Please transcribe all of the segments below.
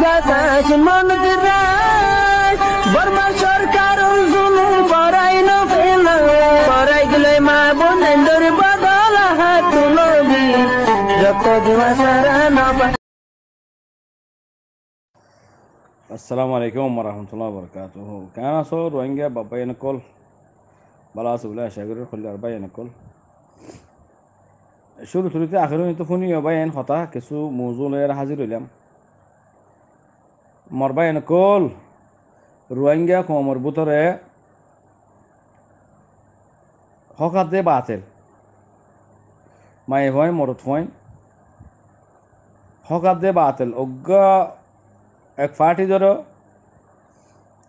বাতাস মন দিরাই বর্মা সরকার জুলুম করাই না ফেলা করাই গেলে মা বোনের বদল হাত তুলবি যত দিওয়া সারা না। আসসালামু আলাইকুম ওরহমতুল্লাহ বরকাতুহ। কেন আছো রোহিঙ্গা বাবাই নকল ভালো আছো বলে আশা করি খল্লার বাই নকল শুরুতে আখের তো শুনি বাইন হতা কিছু মৌজু লয়ের হাজির হইলাম মর বাই নকল রোহিঙ্গা কমর ভিতরে হকাত দে বাতেল মাই হয় মরত হয় হকাত দে বাতেল অজ্ঞা এক ফাটি ধরো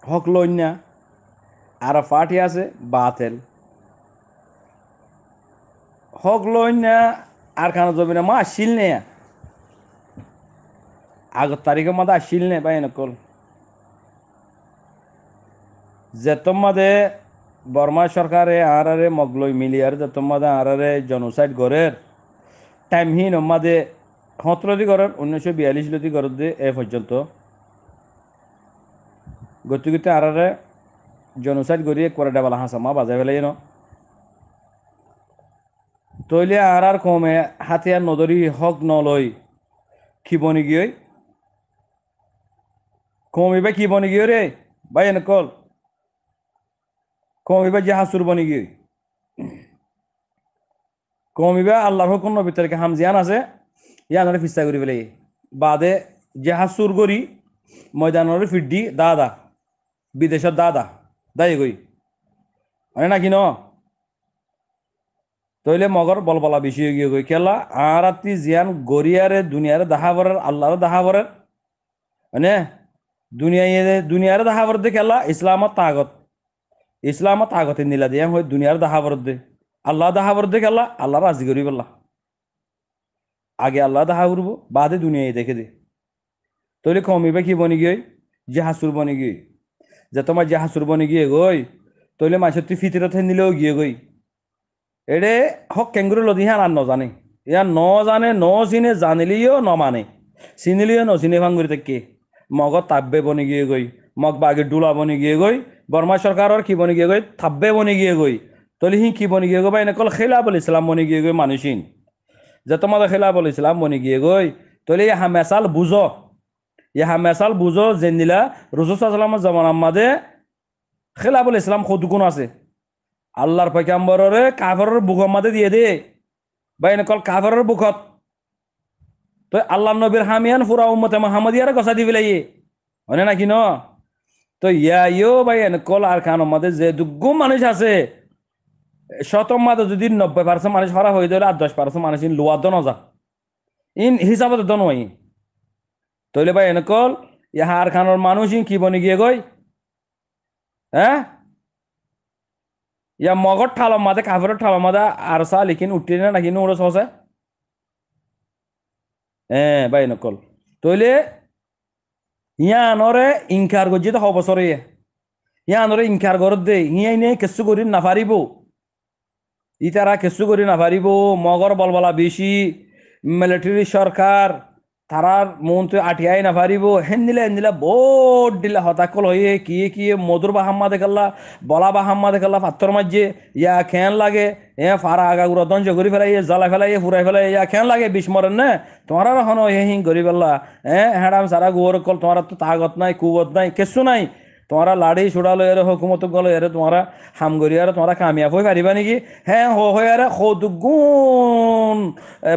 হক লইনা আর ফাটি আছে বাতেল হক লইনা আর খানা যাবি না মা আসিল নে আগের তারিখের মধ্যে আসিল নে বাই নকল যেতম মাদে বর্মা সরকারে আরে মগলই মিলিয়ার যেতম মাদে আরে জনসাইড গড়ের টাইমহীন মাদে 17 গড়ের 1942 গড় দিয়ে এ পর্যন্ত গতি গতি আরে জনসাইড গড়িয়ে করে ডাবালা হাসা মা বাজাই ফেলাই ন তৈলে আর কমে হাতিয়ার নদরি হক নলই কি বনি গিয়ে কমিবে কি বনি গিয়ে রে ভাই নকল কমিবে যে হাসুর বনি গিয়ে কমিবে আল্লাহর হুকুম নবী তারিখে হামজিয়ান আছে ইয়ানরে ফিস্তা করি ফেলে বাদে যে হাসুর গরি ময়দানের ফিড্ডি দাদা বিদেশের দাদা দায়ী গই মানে নাকি ন তইলে মগর বলবলা বেশি হয়ে গিয়ে গই খেলা আর আত্মি জিয়ান গরিয়ারে দুনিয়ারে দেখা পড়ার আল্লাহরে দেখা পড়ার মানে দুনিয়ারে দেখা পড় দে খেলা ইসলামত তাগতে নিলা দিয়ে হয় দুনিয়ার দেখা পড় দে আল্লাহ দেখা পড় দে খেলা আল্লাহ রাজি করি বললা আগে আল্লাহ দেখা করবো বাদে দুনিয়ায় দেখে দে তইলে কমিবে কি বনি গিয়ে জাহাসুর বনি গিয়ে যে তোমার জাহাসুর বনি গিয়ে গই তইলে মাছের তুই ফিতরত নিলেও গিয়ে গই এডে হক কেঙ্গুর লদি হ্যাঁ আর নজানে ইয়া ন জানে ন চিনে জানিলিও ন মানে চিনিলিও ন চিনে ভাঙ্গুরি থেকে মগত তাব্বে বনি গিয়ে গই মগ বাগে ডুলা বনি গিয়ে গই বর্মা সরকারের কি বনি গিয়ে গই থাব্বে বনি গিয়ে গই তলি হি কি বনি গিয়ে গো বা এনেকল খেলাবল ইসলাম বনি গিয়ে গই মানুষিন যে তোমাদের খেলাবল ইসলাম বনি গিয়ে গই তলি ইহা মেসাল বুঝো জেনিলা রসুলামের জমানার মাঝে খেলাবল ইসলাম কতগুণ আছে আল্লাহর পয়গাম্বরের কাফেরের বুকের মাঝে দিয়ে দে বা এনেকল কাফেরের বুকত তো আল্লাহ নবীর হামিয়ান ফুরা উম্মতে মুহাম্মাদিয়ারে গসা দি ফেলাই হয় নাকি ন তো ইয়ো ভাই এনেকল আর খানোর মাঝে যে দুগ্গুম মানুষ আছে শতম মাঝে যদি 90% মানুষ হরা হয়ে যাবে আর 10% মানুষ লোয়ার দন যা ইন হিসাবে দন হয় তইলে ভাই এনেকল ইহা আর খানোর মানুষ কি বনি গিয়ে গই হ্যাঁ ইয়া মগর ঠালম মাঝে কাফের ঠালম মাঝে আর সা লিখিন উঠি না নাকি ওরা সহসে হ্যাঁ বাই নকল তইলে ইয়ানরে ইনকার গজি তো হবছরে ইয়ানরে ইনকার করত দে ইয়াই নেই কেসু করি নাফারিব ইতারা কেসু করি নাফারিব মগর বলবলা বেশি মিলিটারি সরকার তারার মন্ত্রী আটিয়াই নাফারিব হেন দিলা বোট দিলা হতাকল হয়ে কি মধুর বাহাম্মা দেখাল্লা বলা বাহাম্মা দেখাল্লা পাত্তর মাঝে ইয়া খেন লাগে ফারা আগাগুড়া দঞ্জ করি ফেলাই জ্বালা ফেলাই ফুরাই ফেলাই ইয়া খেন লাগে বিষ মরেন না তোমার হন হিং করি ফেললা হ্যাঁ সারা গোবর কল তোমার তো তাগত নাই কুবত নাই কেসু নাই তোমারা লাড়ি ছুড়ালো এর হুকুমত গলো এর তোমারা হামগরি আর তোমরা কামিয়াব হয়ে পারিবা নাকি হ্যাঁ হয়ে আরে সদুগুণ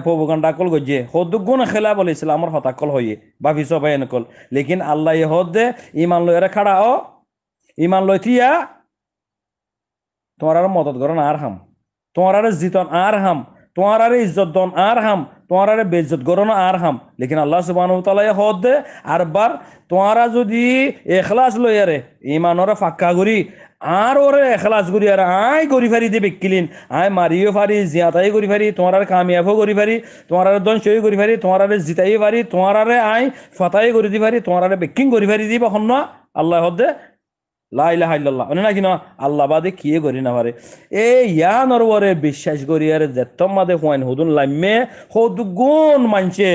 প্রবকাণ্ডা কল গজিয়ে সদুগুণ খেলা বলে ইসলামর হতাকল হয়ে ভাবিস ভাই এনেকল লেকিন আল্লাহ হদ দে ইমান লয় খাড়া ইমান লয় থিয়া তোমার মদত করেন আর হাম তোমার জিতন আর হাম তোমার ইজ্জত দন আর হাম তোমার বেজ্জত গরনো আর হাম লেকিন আল্লাহ সুবহানাহু ওয়া তাআলা হদ দে আর বার তোমারা যদি এখলাস লইয়ারে ইমানরে ফাক্কা করি আর ওরে এখলাস করি আর আই করি ফারি দে বেকিলিন আই মারিও ফারি জিয়াতাই করি ফারি তোমার কামিয়াবও করি ফারি তোমার দঞ্চই করি ফারি তোমার জিতাই ফারি তোমার আই ফতাই করি দি ফারি তোমার বেকিং করি ফারি দিব হন আল্লাহ হদ দে লা ইলাহা ইল্লাল্লাহ মানে নাকি না আল্লাহ বাদে কিয়ে করি না পারে এ ইয়া নরবরে বিশ্বাস করি আর যেতম মাদে হুয়াইন হুদুন লাইমে হদুগুণ মানছে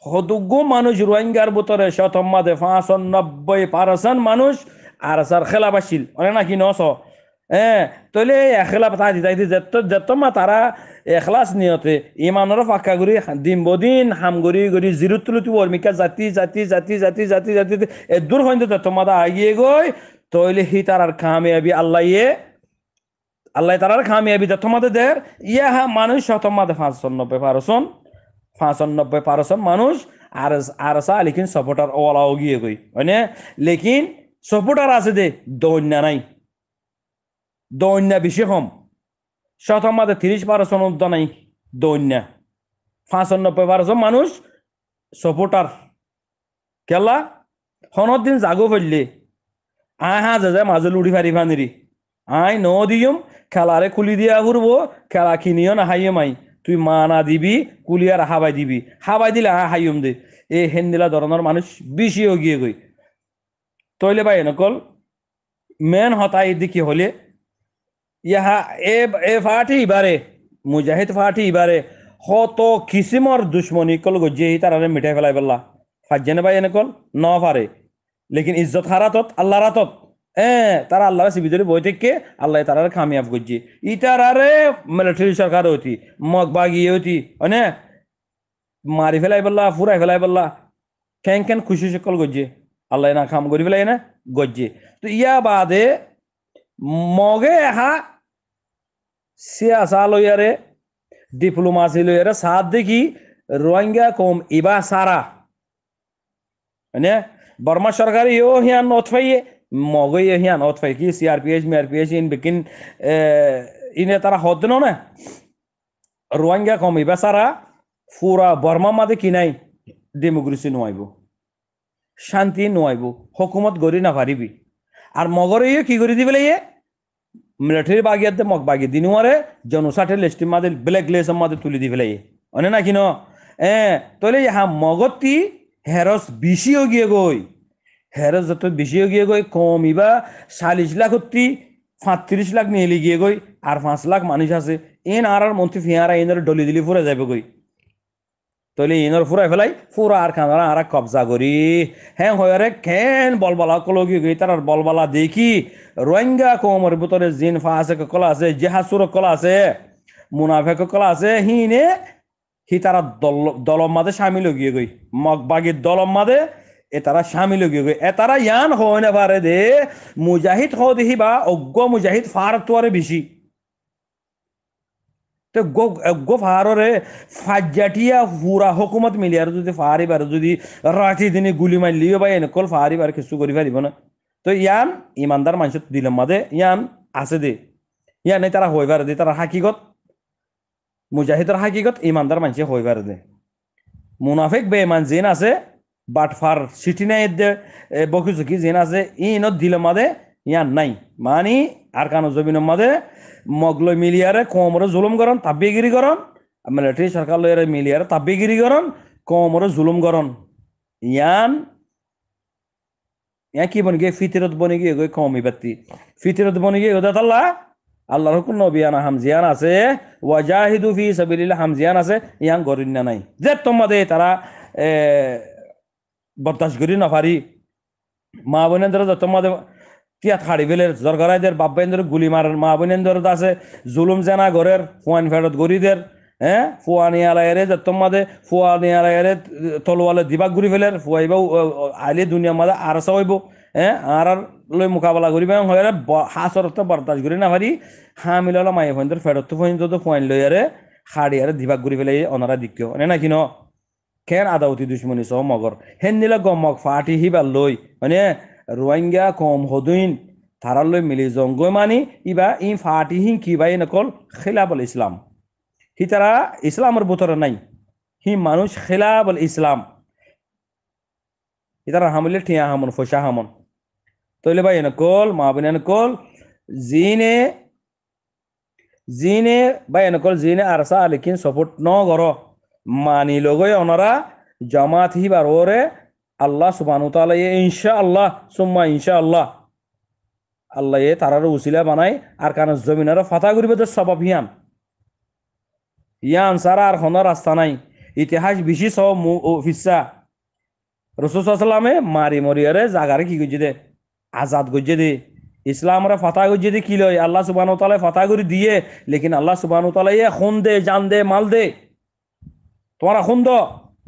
হদুগো মানুষ রোহিঙ্গার ভিতরে শতমাদে 95% মানুষ আর সার খেলাবাসিল অনেক নাকি নস তইলে এখেলাপ তাই দিতাইতে যেত মা তারা এখলাস নিয়তে ইমানের ফাঁকা করি দিন বদিন হাম গরি গরি জিরু তুলুতি ওর্মিকা জাতি জাতি জাতি জাতি জাতি জাতি এ দূর হইতে যেত মাদা আগিয়ে গই তইলে হি তার কামিয়াবি আল্লাহ তারার কামিয়াবি যেত মাদে দের ইয়া হা মানুষ শতমাদে 95% মানুষ আর সা লেকিন সাপোর্টার ওলাও গিয়ে গই মানে লেকিন সাপোর্টার আছে দে দৈন্য নাই দৈন্য বেশি কম শতমাদে 30% উদ্দ নাই দৈন্য 95% মানুষ সাপোর্টার কেলা হনত দিন জাগো ফেললে আয় হা যে মাঝে লুড়ি ফারি ফানিরি আয় ন দিয়ম খেলারে খুলি দিয়া ঘুরবো খেলা কিনিও না হাইয়ে মাই তুই মা না দিবি কুলিয়ার হাবাই দিবি হাবাই দিলে হাইয়ম দে এ হেন্দিলা ধরনের মানুষ বেশিও গিয়ে গই তইলে ভাই নকল মেন হতাই দিকে হলে ইহা এ ফাটি ইবারে মুজাহিদ ফাটি ইবারে হত কিসিমর দুশ্মনী কল গজ্জে তারারে মিঠাই ফেলাই বললা ফাজ্জেনে ভাই নকল ন পারে লেকিন ইজ্জত হারাতত আল্লাহ রাতত তারা আল্লাহ সিবিদরে বই থেকে আল্লাহ তারা কামিয়াব করছে ইতারারে মিলিটারি সরকার হতি মগ বাগিয়ে হতি মানে মারি ফেলাই বললা ফুরাই ফেলাই বললা কেন খুশি সকল গজ্জে আল্লাহ না কাম করি ফেলাই না গজ্জে তো ইয়া বাদে মগে হা সিয়াসা লইয়ারে ডিপ্লোমাসি লইয়ারে সাথ দেখি রোহিঙ্গা কম ইবা সারা মানে বর্মা সরকার ইও হিয়ান নথফাইয়ে মগই হিয়ান নথফাই কি সিআরপিএস ইন বিকিন ইনে তারা হদ না রোহিঙ্গা কম ইবা সারা পুরা বর্মা মাদে কি নাই ডেমোক্রেসি নোয়াইব শান্তি নোয়াইব হকুমত গড়ি না পারিবি আর মগরে কি করে দিবে ইয়ে মিলিটারি বাগিয়াতে মগ বাগি দিনুয়ারে জনসাঠের লিস্টের মাদে ব্ল্যাক লিস্টের মাদে তুলি দিবে ইয়ে অনে না কিনো তলে হা মগতি হেরস বেশিও গিয়ে গই হেরস যত বেশিও গিয়ে গই কম ইবা 40 লাখ 35 লাখ নিয়ে গিয়ে গই আর 5 লাখ মানুষ আছে আর মন্ত্রী ফিয়ারা এনের ডলি দিলি ফুরে যাবে গই তলে ইনর ফুরাই ফেলাই ফুরা আর খানারা আর কবজা করি হ্যাঁ হয়ারে কেন বলবালা কলগি গই তার বলবালা দেখি রোহিঙ্গা কমর ভিতরে জিন ফাসে কলা আছে জেহাসুর কলা আছে মুনাফেক কলা আছে হি তারা দলম মাদে সামিল গিয়ে গই মগবাগির দলম মাদে এ তারা সামিল গিয়ে গই এ তারা ইয়ান হয় না পারে দে মুজাহিদ হ দেখি বা অজ্ঞ মুজাহিদ ফার তোয়ারে বেশি তো গো ফাররে ফাজ্জাটিয়া পুরা হুকুমত মিলিয়ার যদি ফারিবার যদি রাতি দিনে গুলি মারলিও বা এনেকল ফারিবার কিছু করি পারিব না তো ইয়ান ইমানদার মানুষ দিলাম মাদে ইয়ান আছে দে ইয়ান তারা হইবার দে তারা হাকিগত মুজাহিদের হাকিগত ইমানদার মানুষ হইবার দে মুনাফিক বেঈমান জিন আছে বাটফার সিটি নাই দে বকুজকি জিন আছে ইনত দিলাম মাদে ইয়ান নাই মানি আর কানো জমিন মাদে মগলই মিলিয়ারে কমরে জুলুম করন তাবিগিরি করন মিলিটারি সরকার লইয়ারে মিলিয়ারে তাবিগিরি করন কমরে জুলুম করন ইয়ান কি বনে গিয়ে ফিতরত বনে গিয়ে গই কমি বাতি ফিতরত বনে গিয়ে ওদা আল্লাহর হুকুম নবিয়ানা হামজিয়ান আছে ওয়াজাহিদু ফি সাবিলিল্লাহ হামজিয়ান আছে ইয়ান গরিন না নাই যে তোমাদে তারা বরদাস্ত করি না পারি মা বোনেদের তোমাদের তিয়াত খাড়ি ফেলের জরগরাইদের বাব্বাইদের গুলি মারের মা বোনেদের আছে জুলুম জানা ঘরের ফুয়ান ফেরত গরিদের ফুয়ানি আলাইরে তোমাদে ফুয়ানি আলাইরে তলওয়ালে দিবাক ঘুরি ফেলের ফুয়াইব আইলে দুনিয়া মাদে আর হইব আর লই মোকাবেলা করিব হয়ে হাসরত বরদাস্ত করি না পারি হা মিলালো মাই ফোনদের ফেরত তো ফুয়াইন লইয়ারে খাড়ি আরে দিবাক ঘুরি ফেলে অনারা দিকেও না কিনো কেন আদাউতি দুশ্মনী সহ মগর হেন নিলে গমক ফাটি হিবার লই মানে রোহিঙ্গা কম হদুইন তারার লই মিলি জঙ্গই মানি ইবা ই ফাটি হিং কিবাই নকল খিলাফল ইসলাম হি তারা ইসলামের ভিতরে নাই হি মানুষ খিলাফল ইসলাম হি তারা হামলে ঠিয়া হামন ফসা হামন তইলে ভাই নকল মা বিনা নকল জিনে ভাই নকল জিনে আরসা লেকিন সাপোর্ট ন গর মানি লগই ওনারা জামাত হিবার ওরে আল্লাহ সুবহানাহু ওয়া তাআলা ইনশাআল্লাহ সুম্মা ইনশাআল্লাহ আল্লাহ তারার উসিলা বানায় আর কান জমিনের ফাতা করিবে তো সবাব ইয়ান সারা আর হন রাস্তা নাই ইতিহাস বেশি সব ফিসা রসুলামে মারি মরিয়ারে জাগারে কি করছে দে আজাদ করছে দে ইসলামরা ফাতা করছে দে কি লয় আল্লাহ সুবাহ তালা ফাতা করে দিয়ে লেকিন আল্লাহ সুবাহ তালা খুন দে জান দে মাল দে তোমার খুন দ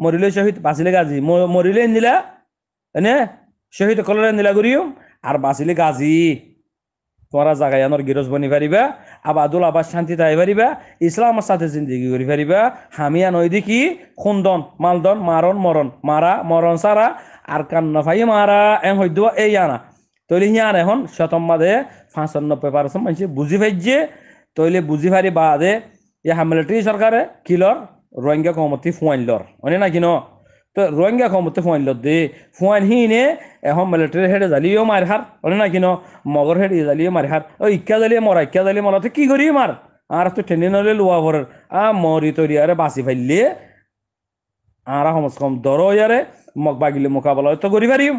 মরিলে শহীদ বাঁচিলে গাজী মরিলে নিলা এনে শহীদ কলরে নিলা করিও আর বাঁচিলে গাজী তোমরা জাগায়ানোর গিরজ বনি পারিবা আবাদুল আবাদ শান্তি তাই পারিবা ইসলামের সাথে জিন্দিগি করি পারিবা হামিয়া নই দেখি খুন্দন মালদন মারণ মরণ মারা মরণ সারা আর কান্ন ফাই মারা এম হইদ এই আনা তৈলে হিয়ান এখন শতম্বাদে 95% মানুষ বুঝি পাইছে তৈলে বুঝি পারি বাদে মিলিটারি সরকারে কিলর রোহিঙ্গা কমতি ফুয়াইলর অনে না কিনো তো রোহিঙ্গা কমতে ফুয়াইল দে ফুয়াইন হিনে এখন মিলিটারি হেডে জ্বালিও মার হার অনে না কিনো মগর হেডে জ্বালিও মার হার ও ইক্কা জ্বালিয়ে মরা তো কি করি মার আর তো টেনে নলে লোয়া ভরের মরি তৈরি আরে বাঁচি ফাইলে আর সমস কম দর ইয়ারে মগ বাগিলে মোকাবেলা তো করি পারিম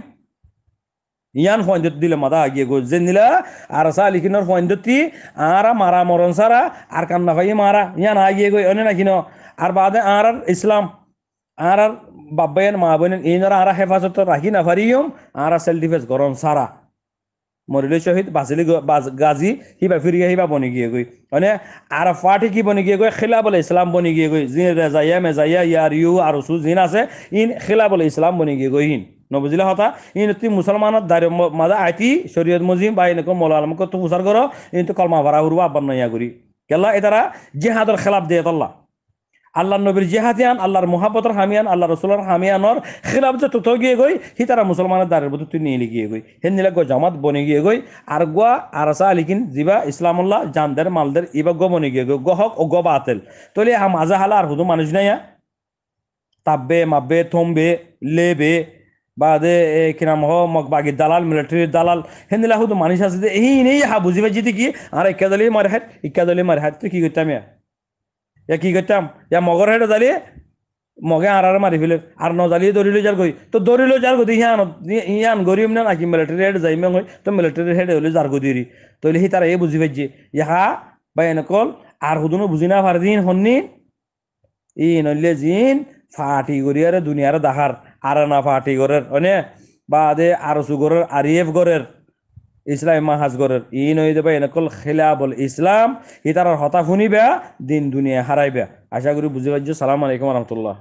ইয়ান ফয়েন্ডত দিলে মাথা আগিয়ে গো যে নিলা আর সালিকিনর ফয়েন্ডতি আর মারা মরণ সারা আর কান্না ভাই মারা ইয়ান আগিয়ে গই অনে না কিনো আর বাদে আর ইসলাম আর বাব্বায়ন মা বোনেন ইনরা আর হেফাজত রাখি না পারিম আর সেল ডিফেন্স গরম সারা মরিলে শহীদ বাঁচিলি গাজী হিবা ফিরিয়া হিবা বনি গিয়ে গই মানে আর ফাটি কি বনি গিয়ে গই খিলা বলে ইসলাম বনি গিয়ে গই জিন রেজাইয়া মেজাইয়া ইয়ার ইউ আর উসু জিন আছে ইন খিলা বলে ইসলাম বনি গিয়ে গই হিন নবুজিলা হতা ইন তুই মুসলমানত দাঁড়িয়ে মাদা আইতি শরীয়ত মজিম বা এনেক মৌলা আলমকে তো প্রচার করো ইন তো কলমা ভাড়া উড়বা আব্বান নইয়া করি কেলা এটারা জেহাদর খেলাপ দিয়ে তল্লা আল্লাহ নবীর জেহাদিয়ান আল্লাহর মোহাব্বতর হামিয়ান আল্লাহ রসুলের হামিয়ানর খিলাফ যে তুত গিয়ে গই হি তারা মুসলমানের দ্বারের মতো তুই নিয়ে গিয়ে গই হেন নিলে গো জামাত বনে গিয়ে গই আর গোয়া আর আসা আলিকিন জিবা ইসলামুল্লাহ জানদের মালদের ইবা গো বনে গিয়ে গই গহক ও গো বাতেল তোলে মাজা হালা আর হুদু মানুষ নাই তাববে মাববে থমবে লেবে বাদে কিনাম হ মগ বাগি দালাল মিলিটারির দালাল হেন নিলা হুদু মানুষ আছে যে এই নেই হা বুঝিবে যদি কি আর ইক্কা দলি মারে হাত ইক্কা দলি মারে হাত তুই কি করতাম কি করতাম মগর হেঁটে জ্বালিয়ে মগে আর মারি ফেলে আর ন জ্বালিয়ে দৌড়িলে যার গই তো দৌড়িলেও যার গতি হিয়ান গরিম না নাকি মিলিটারি হেড যাই মেং তো মিলিটারি হেড হলে যার গদি তৈলে সি তারা এই বুঝি পাইছে ইহা বা এনেকল আর হুদুনো বুঝি না পার দিন হননি ই নইলে জিন ফাটি করি আরে দুনিয়ারে দেখার আর না ফাটি গরের অনে বা দে আর সুগরের আরিএফ গরের ইসলাম মাহাজ গরের ই নই দেবে এনেকল খিলাফল ইসলাম ই তার হতা শুনিবা দিন দুনিয়া হারাইবা আশা করি বুঝি পাইছো সালাম আলাইকুম রহমতুল্লাহ